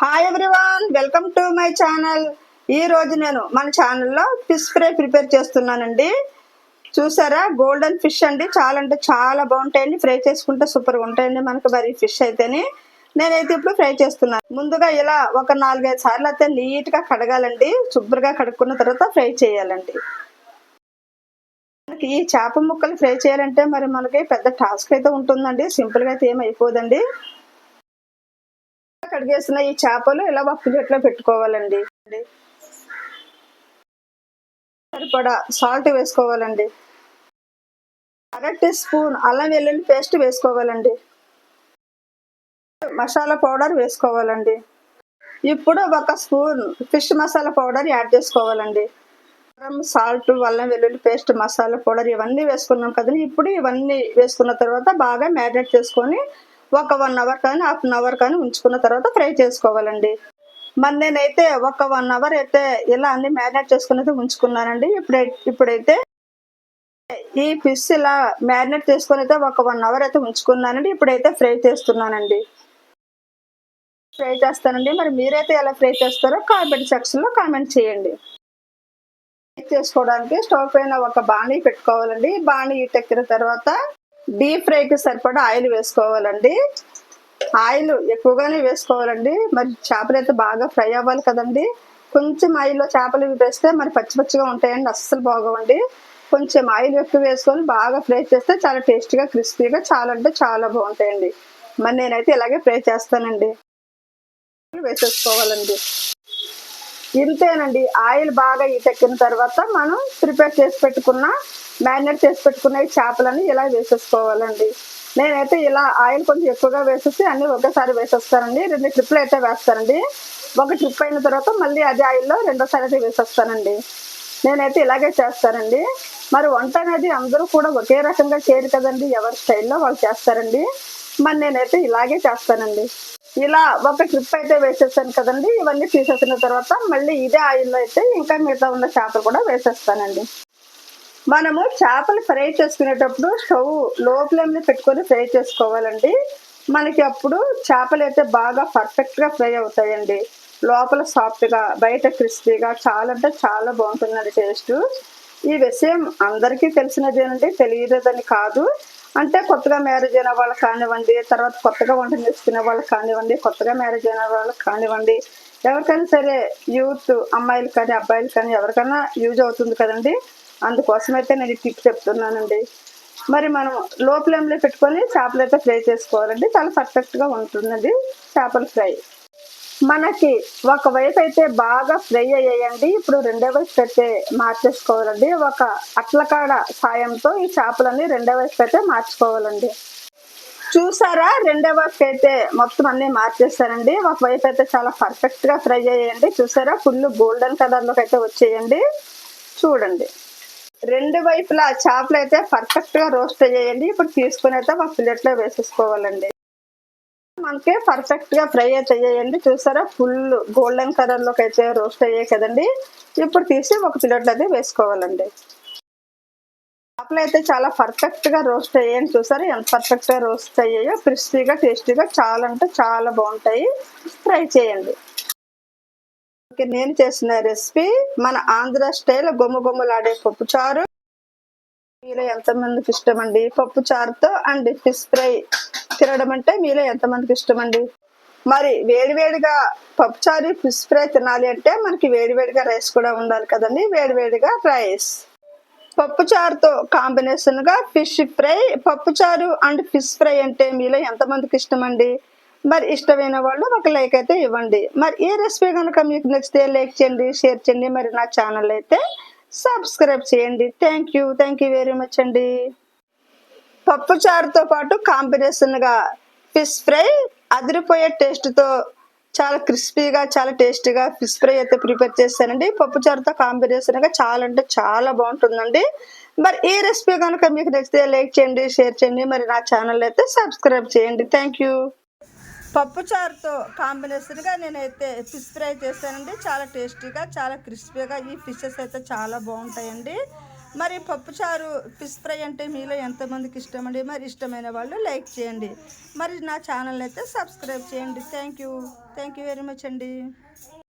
Hi everyone, welcome to my channel. ఈ రోజు నేను మన ఛానల్లో ఫిష్ ఫ్రై ప్రిపేర్ చేస్తున్నానండి. చూసారా, గోల్డెన్ ఫిష్ అండి. చాలా అంటే చాలా బాగుంటాయండి. ఫ్రై చేసుకుంటే సూపర్గా ఉంటాయండి మనకు. మరి ఫిష్ అయితేనే నేనైతే ఇప్పుడు ఫ్రై చేస్తున్నాను. ముందుగా ఇలా ఒక 4-5 సార్లు అయితే నీట్గా కడగాలండి. శుభ్రంగా కడుక్కున్న తర్వాత ఫ్రై చేయాలండి. మనకి ఈ చేప ముక్కలు ఫ్రై చేయాలంటే మరి మనకి పెద్ద టాస్క్ అయితే ఉంటుందండి. సింపుల్గా అయితే ఏమి అయిపోదండి. కడిగేసిన ఈ చేపలు ఇలా ఒక ప్లేట్లో పెట్టుకోవాలండి. సరిపడా సాల్ట్ వేసుకోవాలండి. 1/2 టీ స్పూన్ అల్లం వెల్లుల్లి పేస్ట్ వేసుకోవాలండి. మసాలా పౌడర్ వేసుకోవాలండి. ఇప్పుడు 1 spoon fish masala powder add చేసుకోవాలండి. సాల్ట్, అల్లం వెల్లుల్లి పేస్ట్, మసాలా పౌడర్ ఇవన్నీ వేసుకున్నాం కదండి. ఇప్పుడు ఇవన్నీ వేసుకున్న తర్వాత బాగా మ్యారినేట్ చేసుకొని ఒక 1 అవర్ కానీ హాఫ్ అన్ అవర్ కానీ ఉంచుకున్న తర్వాత ఫ్రై చేసుకోవాలండి. మరి నేనైతే ఒక 1 అవర్ అయితే ఇలా అన్ని మ్యారినేట్ చేసుకుని ఉంచుకున్నానండి. ఇప్పుడైతే ఈ ఫిష్ ఇలా మ్యారినేట్ చేసుకుని అయితే ఒక 1 అవర్ అయితే ఉంచుకున్నానండి. ఇప్పుడైతే ఫ్రై చేస్తున్నానండి. ఫ్రై చేస్తానండి. మరి మీరైతే ఎలా ఫ్రై చేస్తారో కామెంట్ సెక్షన్లో కామెంట్ చేయండి. ఫ్రై చేసుకోవడానికి స్టవ్ పైన ఒక బాణీ పెట్టుకోవాలండి. బాణీ ఎక్కిన తర్వాత డీప్ ఫ్రైకి సరిపడా ఆయిల్ వేసుకోవాలండి. ఆయిల్ ఎక్కువగానే వేసుకోవాలండి. మరి చేపలు అయితే బాగా ఫ్రై అవ్వాలి కదండి. కొంచెం ఆయిల్లో చేపలు వేస్తే మరి పచ్చి పచ్చిగా ఉంటాయండి, అస్సలు బాగోవండి. కొంచెం ఆయిల్ ఎక్కువ వేసుకొని బాగా ఫ్రై చేస్తే చాలా టేస్టీగా క్రిస్పీగా చాలా అంటే చాలా బాగుంటాయండి. మరి నేనైతే ఇలాగే ఫ్రై చేస్తానండి. వేసేసుకోవాలండి. ఇంతేనండి. ఆయిల్ బాగా ఎక్కిన తర్వాత మనం ప్రిపేర్ చేసి పెట్టుకున్న మ్యారినేట్ చేసి పెట్టుకున్న ఈ చేపలని ఇలా వేసేసుకోవాలండి. నేనైతే ఇలా ఆయిల్ కొంచెం ఎక్కువగా వేసేసి అన్ని ఒకేసారి వేసేస్తానండి. 2 ట్రిప్లు అయితే వేస్తానండి. ఒక ట్రిప్ అయిన తర్వాత మళ్ళీ అదే ఆయిల్లో రెండోసారి అయితే వేసేస్తానండి. నేనైతే ఇలాగే చేస్తానండి. మరి వంట అనేది అందరూ కూడా ఒకే రకంగా చేయరు కదండి. ఎవరి స్టైల్లో వాళ్ళు చేస్తారండి. మరి నేనైతే ఇలాగే చేస్తానండి. ఇలా ఒక ట్రిప్ అయితే వేసేస్తాను కదండి. ఇవన్నీ తీసేసిన తర్వాత మళ్ళీ ఇదే ఆయిల్లో అయితే ఇంకా మిగతా ఉన్న చేపలు కూడా వేసేస్తానండి. మనము చేపలు ఫ్రై చేసుకునేటప్పుడు స్టవ్ లో ఫ్లేమ్ లో పెట్టుకొని ఫ్రై చేసుకోవాలండి. మనకి అప్పుడు చేపలు అయితే బాగా పర్ఫెక్ట్గా ఫ్రై అవుతాయండి. లోపల సాఫ్ట్గా బయట క్రిస్పీగా చాలా అంటే చాలా బాగుంటుందండి టేస్ట్. ఈ విషయం అందరికీ తెలిసినదేనండి, తెలియదని కాదు. అంటే కొత్తగా మ్యారేజ్ అయిన వాళ్ళకి కానివ్వండి, తర్వాత కొత్తగా వంట నేర్చుకునే వాళ్ళకి కానివ్వండి, కొత్తగా మ్యారేజ్ అయిన వాళ్ళకి కానివ్వండి, ఎవరికైనా సరే యూత్ అమ్మాయిలు కానీ అబ్బాయిలు కానీ ఎవరికైనా యూజ్ అవుతుంది కదండి. అందుకోసం అయితే నేను టిప్ చెప్తున్నానండి. మరి మనం లో ఫ్లేమ్లో పెట్టుకొని చేపలు అయితే ఫ్రై చేసుకోవాలండి. చాలా పర్ఫెక్ట్గా ఉంటుందండి చేపల ఫ్రై. మనకి ఒకవైపు అయితే బాగా ఫ్రై అయ్యాయండి. ఇప్పుడు రెండో వైపు అయితే మార్చేసుకోవాలండి. ఒక అట్లకాడ సాయంతో ఈ చేపలని రెండో వైపు అయితే మార్చుకోవాలండి. చూసారా, రెండో వైపు అయితే మొత్తం అన్ని మార్చేస్తానండి. ఒకవైపు అయితే చాలా పర్ఫెక్ట్గా ఫ్రై అయ్యాయండి. చూసారా, ఫుల్ గోల్డెన్ కలర్లోకి అయితే వచ్చేయండి. చూడండి, రెండు వైపులా చేపలు అయితే పర్ఫెక్ట్గా రోస్ట్ అయ్యాయండి. ఇప్పుడు తీసుకుని అయితే ఒక ప్లేట్లో వేసేసుకోవాలండి. మనకి పర్ఫెక్ట్గా ఫ్రై అయితే అయ్యాయండి. చూసారా, ఫుల్ గోల్డెన్ కలర్లోకి అయితే రోస్ట్ అయ్యాయి కదండి. ఇప్పుడు తీసి ఒక ప్లేట్లో అయితే వేసుకోవాలండి. చేపలు అయితే చాలా పర్ఫెక్ట్గా రోస్ట్ అయ్యాయని చూసారా, ఎంత పర్ఫెక్ట్గా రోస్ట్ అయ్యాయో. క్రిస్పీగా టేస్టీగా చాలా అంటే చాలా బాగుంటాయి. ట్రై చేయండి. నేను చేసిన రెసిపీ మన ఆంధ్ర స్టైల్ గుమ్మగుమ్మలాడే పప్పుచారు. మీలో ఎంతమందికి ఇష్టం అండి పప్పు చారుతో అండ్ ఫిష్ ఫ్రై తినడం అంటే మీలో ఎంతమందికి ఇష్టం అండి? మరి వేడివేడిగా పప్పుచారు ఫిష్ ఫ్రై తినాలి అంటే మనకి వేడివేడిగా రైస్ కూడా ఉండాలి కదండి. వేడివేడిగా రైస్. పప్పుచారుతో కాంబినేషన్ గా ఫిష్ ఫ్రై, పప్పుచారు అండ్ ఫిష్ ఫ్రై అంటే మీలో ఎంతమందికి ఇష్టం అండి? మరి ఇష్టమైన వాళ్ళు ఒక లైక్ అయితే ఇవ్వండి. మరి ఈ రెసిపీ కనుక మీకు నచ్చితే లైక్ చేయండి, షేర్ చేయండి. మరి నా ఛానల్ అయితే సబ్స్క్రైబ్ చేయండి. థ్యాంక్ యూ వెరీ మచ్ అండి. పప్పు చారుతో పాటు కాంబినేషన్గా ఫిష్ ఫ్రై అదిరిపోయే టేస్ట్తో చాలా క్రిస్పీగా చాలా టేస్టీగా ఫిష్ ఫ్రై అయితే ప్రిపేర్ చేశానండి. పప్పు చారుతో కాంబినేషన్గా చాలా అంటే చాలా బాగుంటుందండి. మరి ఈ రెసిపీ కనుక మీకు నచ్చితే లైక్ చేయండి, షేర్ చేయండి. మరి నా ఛానల్ అయితే సబ్స్క్రైబ్ చేయండి. Thank you. పప్పు చారుతో కాంబినేషన్గా నేనైతే ఫిష్ ఫ్రై చేశానండి. చాలా టేస్టీగా చాలా క్రిస్పీగా ఈ ఫిషెస్ అయితే చాలా బాగుంటాయండి. మరి పప్పుచారు ఫిష్ ఫ్రై అంటే మీలో ఎంతమందికి ఇష్టమండి? మరి ఇష్టమైన వాళ్ళు లైక్ చేయండి. మరి నా ఛానల్ అయితే సబ్స్క్రైబ్ చేయండి. థ్యాంక్ యూ వెరీ మచ్ అండి.